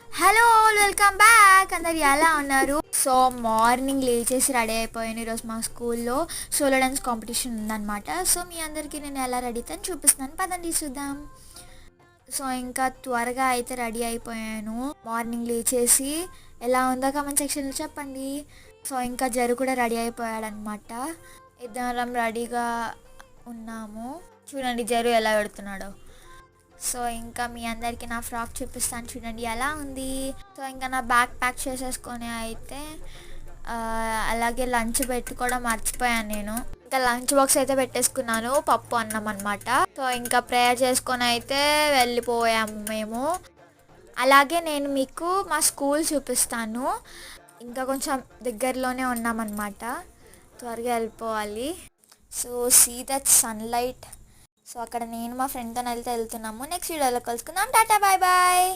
Hello all, welcome back. అందరు ఎలా ఉన్నారు? సో మార్నింగ్ లేచేసి రెడీ అయిపోయాను. ఈరోజు మా స్కూల్లో సోలో డాన్స్ కాంపిటీషన్ ఉందన్నమాట. సో మీ అందరికీ నేను ఎలా రెడీ అవుతాను చూపిస్తున్నాను, పదండి చూద్దాం. సో ఇంకా త్వరగా అయితే రెడీ అయిపోయాను. మార్నింగ్ లేచేసి ఎలా ఉందో కామెంట్ సెక్షన్లో చెప్పండి. సో ఇంకా జరు కూడా రెడీ అయిపోయాడనమాట. ఇద్దరం రెడీగా ఉన్నాము. చూడండి జరు ఎలా పెడుతున్నాడో. సో ఇంకా మీ అందరికీ నా ఫ్రాక్ చూపిస్తాను, చూడండి ఎలా ఉంది. సో ఇంకా నా బ్యాగ్ ప్యాక్ చేసేసుకొని అయితే అలాగే లంచ్ పెట్టుకోవడం మర్చిపోయాను నేను. ఇంకా లంచ్ బాక్స్ అయితే పెట్టేసుకున్నాను, పప్పు అన్నం అనమాట. సో ఇంకా ప్రేయర్ చేసుకొని అయితే వెళ్ళిపోయాము మేము. అలాగే నేను మీకు మా స్కూల్ చూపిస్తాను. ఇంకా కొంచెం దగ్గరలోనే ఉన్నామన్నమాట, త్వరగా వెళ్ళిపోవాలి. So see that sunlight. So అక్కడ నేను మా ఫ్రెండ్తో వెళ్తున్నాము. నెక్స్ట్ వీడియోలో కలుసుకుందాం. టాటా, బాయ్ బాయ్.